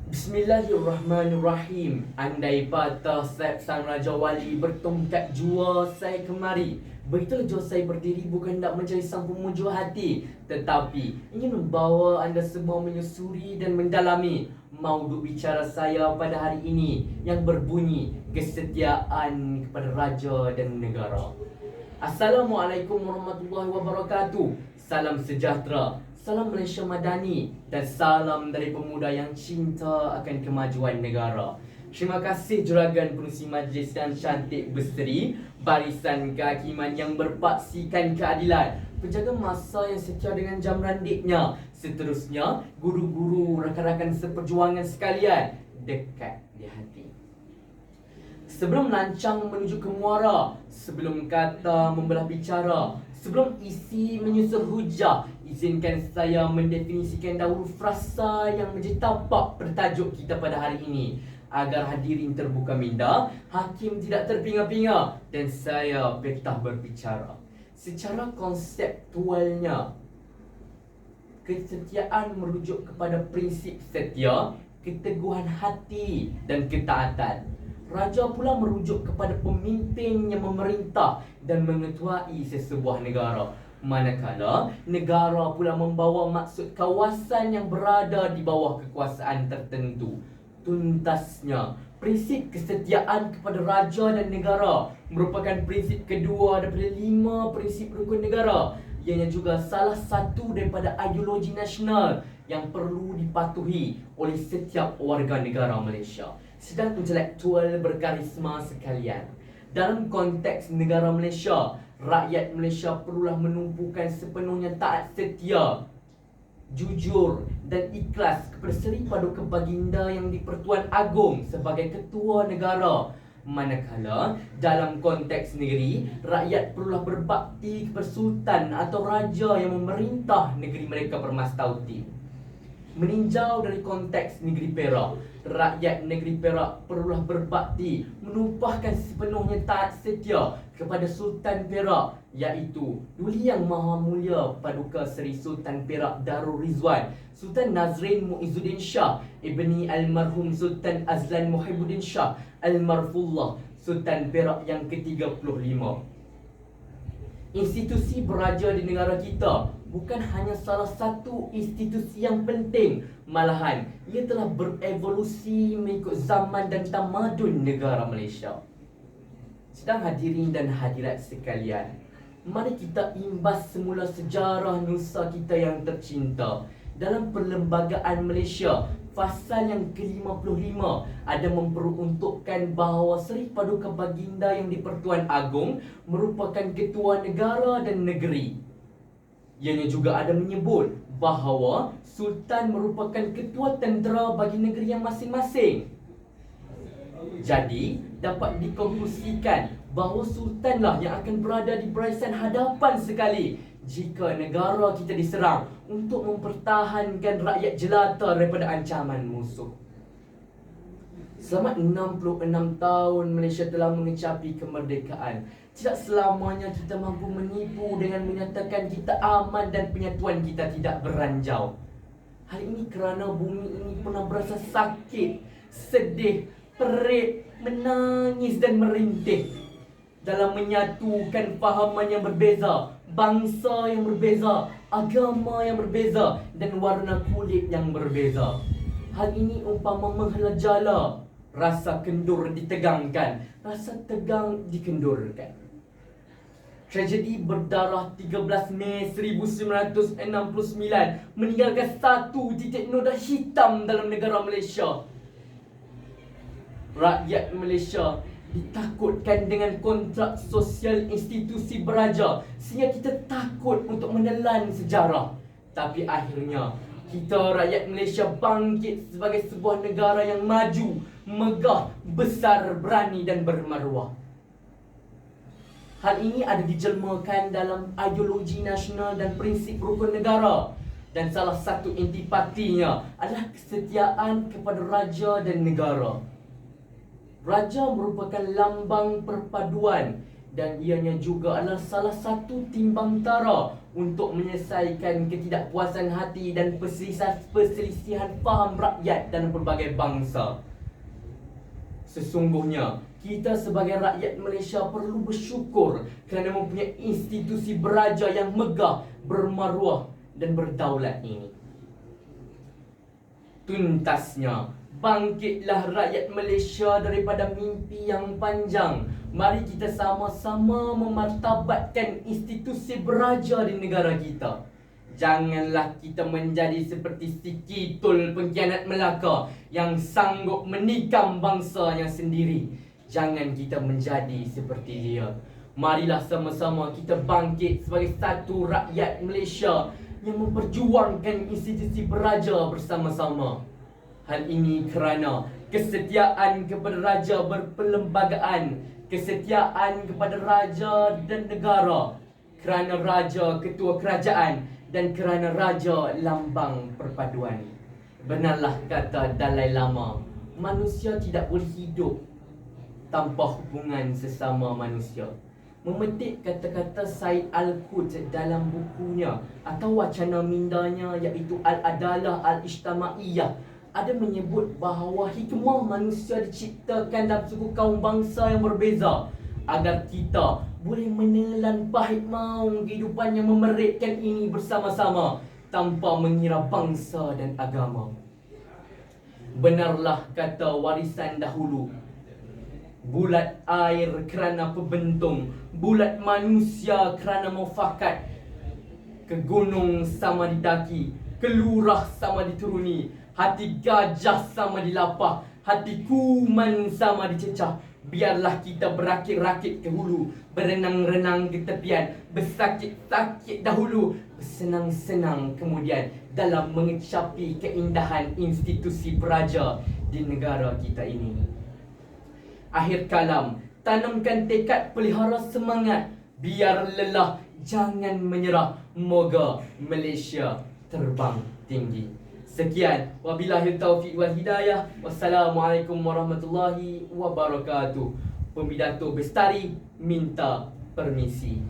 Bismillahirrahmanirrahim. Andai patah sayap sang Raja Wali bertongkat jua saya kemari. Begitulah jua saya berdiri bukan nak mencari sang pemuja hati, tetapi ingin membawa anda semua menyusuri dan mendalami mauduk bicara saya pada hari ini yang berbunyi kesetiaan kepada raja dan negara. Assalamualaikum warahmatullahi wabarakatuh. Salam sejahtera, salam Malaysia Madani dan salam dari pemuda yang cinta akan kemajuan negara. Terima kasih juragan pengurusi majlis yang cantik berseri, barisan kehakiman yang berpaksikan keadilan, penjaga masa yang setia dengan jam randiknya, seterusnya guru-guru, rakan-rakan seperjuangan sekalian, dekat di hati. Sebelum lancang menuju ke muara, sebelum kata membelah bicara, sebelum isi menyusul hujah, izinkan saya mendefinisikan dahulu frasa yang menjadi tapak bertajuk kita pada hari ini, agar hadirin terbuka minda, hakim tidak terpinga-pinga dan saya betah berbicara. Secara konseptualnya, kesetiaan merujuk kepada prinsip setia, keteguhan hati dan ketaatan. Raja pula merujuk kepada pemimpin yang memerintah dan mengetuai sesebuah negara. Manakala negara pula membawa maksud kawasan yang berada di bawah kekuasaan tertentu. Tuntasnya, prinsip kesetiaan kepada raja dan negara merupakan prinsip kedua daripada 5 prinsip rukun negara. Ianya juga salah satu daripada ideologi nasional yang perlu dipatuhi oleh setiap warga negara Malaysia. Sedang intelektual berkarisma sekalian, dalam konteks negara Malaysia, rakyat Malaysia perlulah menumpukan sepenuhnya taat setia, jujur dan ikhlas kepada Seri Paduka Baginda yang di-Pertuan Agong sebagai ketua negara. Manakala dalam konteks negeri, rakyat perlulah berbakti kepada sultan atau raja yang memerintah negeri mereka bermastauti. Meninjau dari konteks negeri Perak, rakyat negeri Perak perlulah berbakti, menumpahkan sepenuhnya taat setia kepada Sultan Perak, iaitu Duli Yang Maha Mulia Paduka Seri Sultan Perak Darul Rizwan, Sultan Nazrin Muizzuddin Shah, Ibni Almarhum Sultan Azlan Muhibbuddin Shah Almarfullah, Sultan Perak yang ke-35. Institusi beraja di negara kita bukan hanya salah satu institusi yang penting, malahan ia telah berevolusi mengikut zaman dan tamadun negara Malaysia. Sedang hadirin dan hadirat sekalian, mari kita imbas semula sejarah nusa kita yang tercinta. Dalam Perlembagaan Malaysia, fasal yang ke-55 ada memperuntukkan bahawa Seri Paduka Baginda yang di-Pertuan Agong merupakan ketua negara dan negeri. Ianya juga ada menyebut bahawa Sultan merupakan ketua tentera bagi negeri yang masing-masing. Jadi, dapat dikonklusikan bahawa Sultanlah yang akan berada di barisan hadapan sekali jika negara kita diserang untuk mempertahankan rakyat jelata daripada ancaman musuh. Selama 66 tahun Malaysia telah mengecapi kemerdekaan. Tidak selamanya kita mampu menipu dengan menyatakan kita aman dan penyatuan kita tidak beranjau. Hal ini kerana bumi ini pernah berasa sakit, sedih, perit, menangis dan merintih dalam menyatukan fahaman yang berbeza, bangsa yang berbeza, agama yang berbeza dan warna kulit yang berbeza. Hal ini umpama menghela jala, rasa kendur ditegangkan, rasa tegang dikendurkan. Tragedi berdarah 13 Mei 1969 meninggalkan satu titik noda hitam dalam negara Malaysia. Rakyat Malaysia ditakutkan dengan kontrak sosial institusi beraja sehingga kita takut untuk menelan sejarah. Tapi akhirnya kita rakyat Malaysia bangkit sebagai sebuah negara yang maju, megah, besar, berani dan bermaruah. Hal ini ada dijelmakan dalam ideologi nasional dan prinsip rukun negara, dan salah satu intipatinya adalah kesetiaan kepada raja dan negara. Raja merupakan lambang perpaduan dan ianya juga adalah salah satu timbang tara untuk menyelesaikan ketidakpuasan hati dan perselisihan faham rakyat dan pelbagai bangsa. Sesungguhnya, kita sebagai rakyat Malaysia perlu bersyukur kerana mempunyai institusi beraja yang megah, bermaruah dan berdaulat ini. Tuntasnya, bangkitlah rakyat Malaysia daripada mimpi yang panjang. Mari kita sama-sama memartabatkan institusi beraja di negara kita. Janganlah kita menjadi seperti si Kitul pengkhianat Melaka yang sanggup menikam bangsanya sendiri. Jangan kita menjadi seperti dia. Marilah sama-sama kita bangkit sebagai satu rakyat Malaysia yang memperjuangkan institusi beraja bersama-sama. Hal ini kerana kesetiaan kepada raja berperlembagaan, kesetiaan kepada raja dan negara, kerana raja ketua kerajaan dan kerana raja lambang perpaduan. Benarlah kata Dalai Lama, manusia tidak boleh hidup tanpa hubungan sesama manusia. Memetik kata-kata Said Al-Quds dalam bukunya atau wacana mindanya iaitu Al-Adalah Al-Ijtamaiyah, ada menyebut bahawa hikmah manusia diciptakan dalam suku kaum bangsa yang berbeza agar kita boleh menelan pahit maung kehidupan yang memerikkan ini bersama-sama tanpa mengira bangsa dan agama. Benarlah kata warisan dahulu, bulat air kerana pembentung, bulat manusia kerana mufakat. Ke gunung sama didaki, ke lurah sama dituruni, hati gajah sama dilapah, hati kuman sama dicecah. Biarlah kita berakit-rakit ke hulu, berenang-renang ke tepian, bersakit-sakit dahulu, bersenang-senang kemudian dalam mengecapi keindahan institusi beraja di negara kita ini. Akhir kalam, tanamkan tekad, pelihara semangat, biar lelah, jangan menyerah. Moga Malaysia terbang tinggi. Sekian, wabillahi taufiq wal hidayah. Wassalamualaikum warahmatullahi wabarakatuh. Pembidato Bestari minta permisi.